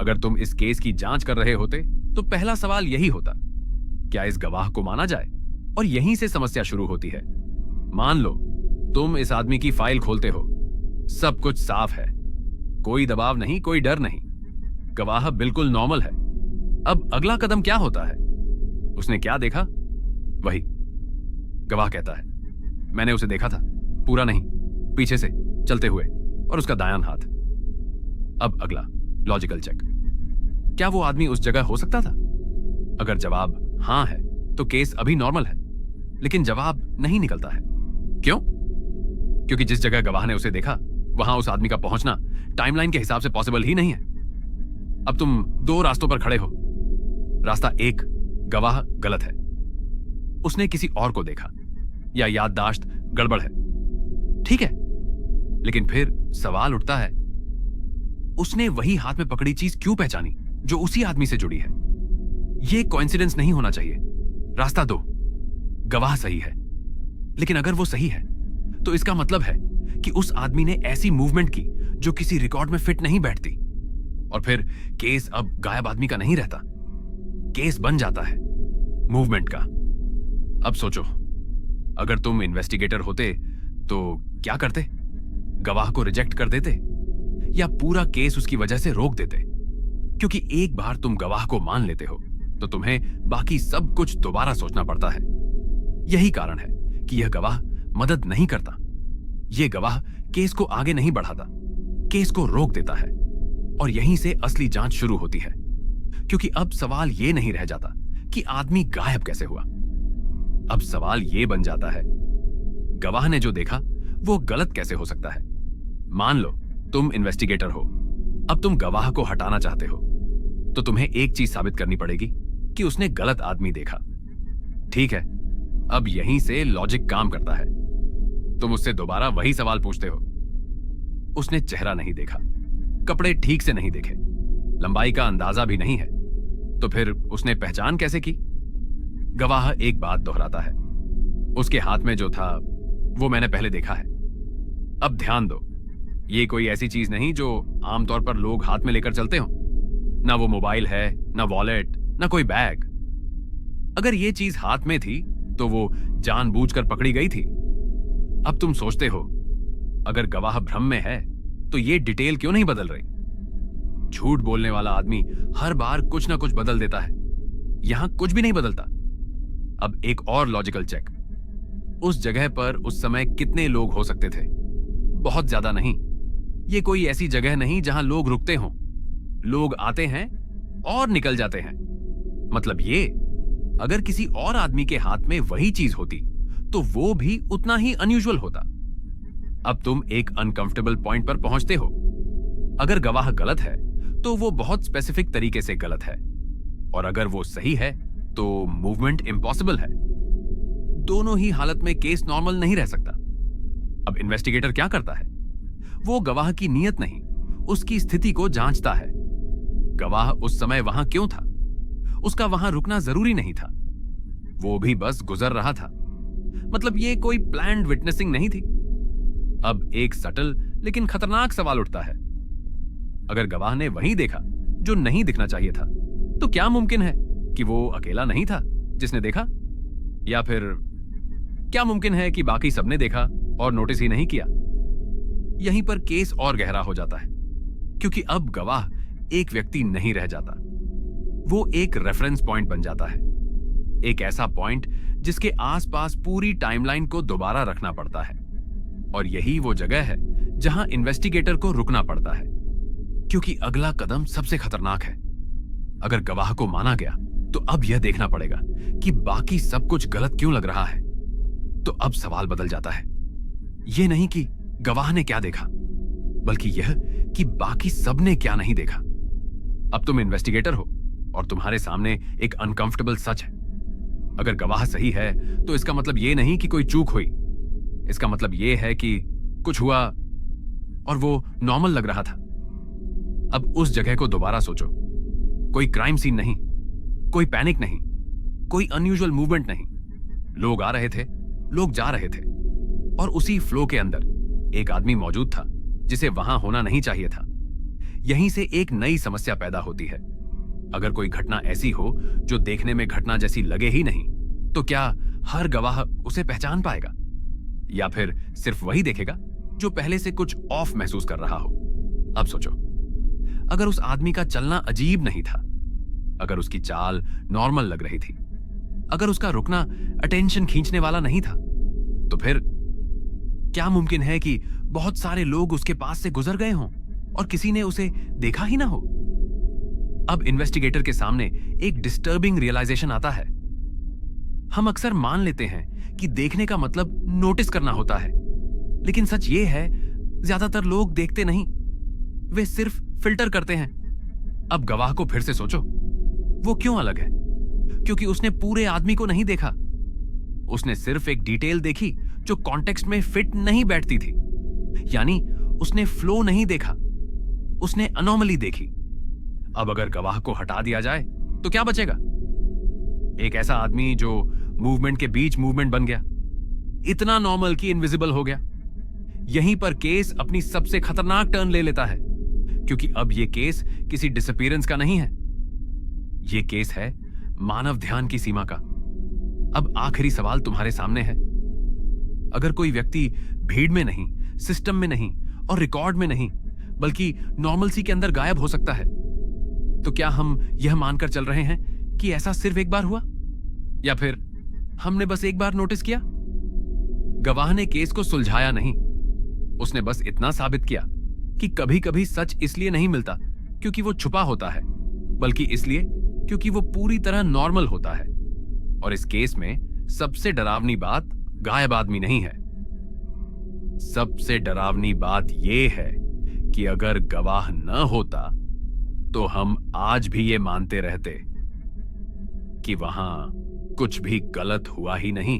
अगर तुम इस केस की जांच कर रहे होते तो पहला सवाल यही होता, क्या इस गवाह को माना जाए? और यहीं से समस्या शुरू होती है। मान लो तुम इस आदमी की फाइल खोलते हो, सब कुछ साफ है, कोई दबाव नहीं, कोई डर नहीं, गवाह बिल्कुल नॉर्मल है। अब अगला कदम क्या होता है? उसने क्या देखा? वही गवाह कहता है, मैंने उसे देखा था, पूरा नहीं, पीछे से चलते हुए, और उसका दायां हाथ। अब अगला लॉजिकल चेक, क्या वो आदमी उस जगह हो सकता था? अगर जवाब हां है तो केस अभी नॉर्मल है, लेकिन जवाब नहीं निकलता है। क्यों? क्योंकि जिस जगह गवाह ने उसे देखा वहां उस आदमी का पहुंचना टाइमलाइन के हिसाब से पॉसिबल ही नहीं है। अब तुम दो रास्तों पर खड़े हो। रास्ता एक, गवाह गलत है, उसने किसी और को देखा या याददाश्त गड़बड़ है, ठीक है। लेकिन फिर सवाल उठता है, उसने वही हाथ में पकड़ी चीज क्यों पहचानी जो उसी आदमी से जुड़ी है? यह कोइंसिडेंस नहीं होना चाहिए। रास्ता दो, गवाह सही है, लेकिन अगर वो सही है तो इसका मतलब है कि उस आदमी ने ऐसी मूवमेंट की जो किसी रिकॉर्ड में फिट नहीं बैठती, और फिर केस अब गायब आदमी का नहीं रहता, केस बन जाता है मूवमेंट का। अब सोचो, अगर तुम इन्वेस्टिगेटर होते तो क्या करते? गवाह को रिजेक्ट कर देते या पूरा केस उसकी वजह से रोक देते? क्योंकि एक बार तुम गवाह को मान लेते हो तो तुम्हें बाकी सब कुछ दोबारा सोचना पड़ता है। यही कारण है कि यह गवाह मदद नहीं करता। यह गवाह केस को आगे नहीं बढ़ाता, केस को रोक देता है, और यहीं से असली जांच शुरू होती है। क्योंकि अब सवाल यह नहीं रह जाता कि आदमी गायब कैसे हुआ, अब सवाल यह बन जाता है, गवाह ने जो देखा वो गलत कैसे हो सकता है? मान लो तुम इन्वेस्टिगेटर हो, अब तुम गवाह को हटाना चाहते हो, तो तुम्हें एक चीज साबित करनी पड़ेगी कि उसने गलत आदमी देखा, ठीक है। अब यहीं से लॉजिक काम करता है। तुम उससे दोबारा वही सवाल पूछते हो, उसने चेहरा नहीं देखा, कपड़े ठीक से नहीं देखे, लंबाई का अंदाजा भी नहीं है, तो फिर उसने पहचान कैसे की? गवाह एक बात दोहराता है, उसके हाथ में जो था वो मैंने पहले देखा है। अब ध्यान दो, ये कोई ऐसी चीज नहीं जो आमतौर पर लोग हाथ में लेकर चलते हो। ना वो मोबाइल है, ना वॉलेट, ना कोई बैग। अगर ये चीज हाथ में थी तो वो जानबूझकर पकड़ी गई थी। अब तुम सोचते हो, अगर गवाह भ्रम में है तो ये डिटेल क्यों नहीं बदल रही? झूठ बोलने वाला आदमी हर बार कुछ ना कुछ बदल देता है, यहां कुछ भी नहीं बदलता। अब एक और लॉजिकल चेक, उस जगह पर उस समय कितने लोग हो सकते थे? बहुत ज्यादा नहीं। ये कोई ऐसी जगह नहीं जहां लोग रुकते हों, लोग आते हैं और निकल जाते हैं। मतलब ये, अगर किसी और आदमी के हाथ में वही चीज होती तो वो भी उतना ही अनयूजुअल होता। अब तुम एक अनकंफर्टेबल पॉइंट पर पहुंचते हो। अगर गवाह गलत है तो वो बहुत स्पेसिफिक तरीके से गलत है, और अगर वो सही है तो मूवमेंट इम्पॉसिबल है। दोनों ही हालत में केस नॉर्मल नहीं रह सकता। अब इन्वेस्टिगेटर क्या करता है? वो गवाह की नीयत नहीं, उसकी स्थिति को जांचता है। गवाह उस समय वहां क्यों था? उसका वहां रुकना जरूरी नहीं था, वो भी बस गुजर रहा था। मतलब ये कोई प्लान्ड विटनेसिंग नहीं थी। अब एक सटल लेकिन खतरनाक सवाल उठता है, अगर गवाह ने वही देखा जो नहीं दिखना चाहिए था, तो क्या मुमकिन है कि वो अकेला नहीं था जिसने देखा? या फिर क्या मुमकिन है कि बाकी सबने देखा और नोटिस ही नहीं किया? यहीं पर केस और गहरा हो जाता है, क्योंकि अब गवाह एक व्यक्ति नहीं रह जाता, वो एक रेफरेंस पॉइंट बन जाता है। एक ऐसा पॉइंट जिसके आसपास पूरी टाइमलाइन को दोबारा रखना पड़ता है, और यही वो जगह है जहां इन्वेस्टिगेटर को रुकना पड़ता है, क्योंकि अगला कदम सबसे खतरनाक है। अगर गवाह को माना गया तो अब यह देखना पड़ेगा कि बाकी सब कुछ गलत क्यों लग रहा है। तो अब सवाल बदल जाता है, यह नहीं कि गवाह ने क्या देखा, बल्कि यह कि बाकी सबने क्या नहीं देखा। अब तुम इन्वेस्टिगेटर हो और तुम्हारे सामने एक अनकंफर्टेबल सच है। अगर गवाह सही है तो इसका मतलब यह नहीं कि कोई चूक हुई, इसका मतलब यह है कि कुछ हुआ और वो नॉर्मल लग रहा था। अब उस जगह को दोबारा सोचो, कोई क्राइम सीन नहीं, कोई पैनिक नहीं, कोई अनयूजुअल मूवमेंट नहीं। लोग आ रहे थे, लोग जा रहे थे, और उसी फ्लो के अंदर एक आदमी मौजूद था जिसे वहां होना नहीं चाहिए था। यहीं से एक नई समस्या पैदा होती है। अगर कोई घटना ऐसी हो जो देखने में घटना जैसी लगे ही नहीं, तो क्या हर गवाह उसे पहचान पाएगा? या फिर सिर्फ वही देखेगा जो पहले से कुछ ऑफ महसूस कर रहा हो? अब सोचो, अगर उस आदमी का चलना अजीब नहीं था, अगर उसकी चाल नॉर्मल लग रही थी, अगर उसका रुकना अटेंशन खींचने वाला नहीं था, तो फिर क्या मुमकिन है कि बहुत सारे लोग उसके पास से गुजर गए हों और किसी ने उसे देखा ही ना हो? अब इन्वेस्टिगेटर के सामने एक डिस्टर्बिंग रियलाइजेशन आता है। हम अक्सर मान लेते हैं कि देखने का मतलब नोटिस करना होता है, लेकिन सच ये है, ज्यादातर लोग देखते नहीं, वे सिर्फ फिल्टर करते हैं। अब गवाह को फिर से सोचो, वो क्यों अलग है? क्योंकि उसने पूरे आदमी को नहीं देखा, उसने सिर्फ एक डिटेल देखी जो कॉन्टेक्स्ट में फिट नहीं बैठती थी। यानी उसने फ्लो नहीं देखा, उसने अनोमली देखी। अब अगर गवाह को हटा दिया जाए तो क्या बचेगा? एक ऐसा आदमी जो मूवमेंट के बीच मूवमेंट बन गया, इतना नॉर्मल कि इनविजिबल हो गया। यहीं पर केस अपनी सबसे खतरनाक टर्न ले लेता है, क्योंकि अब यह केस किसी डिसअपीयरेंस का नहीं है, यह केस है मानव ध्यान की सीमा का। अब आखिरी सवाल तुम्हारे सामने है। अगर कोई व्यक्ति भीड़ में नहीं, सिस्टम में नहीं और रिकॉर्ड में नहीं, बल्कि नॉर्मलसी के अंदर गायब हो सकता है, तो क्या हम यह मानकर चल रहे हैं कि ऐसा सिर्फ एक बार हुआ, या फिर हमने बस एक बार नोटिस किया? गवाह ने केस को सुलझाया नहीं, उसने बस इतना साबित किया कि कभी-कभी सच इसलिए नहीं मिलता क्योंकि वो छुपा होता है, बल्कि इसलिए क्योंकि वो पूरी तरह नॉर्मल होता है। और इस केस में सबसे डरावनी बात गायब आदमी नहीं है। सबसे डरावनी बात यह है कि अगर गवाह न होता तो हम आज भी ये मानते रहते कि वहां कुछ भी गलत हुआ ही नहीं।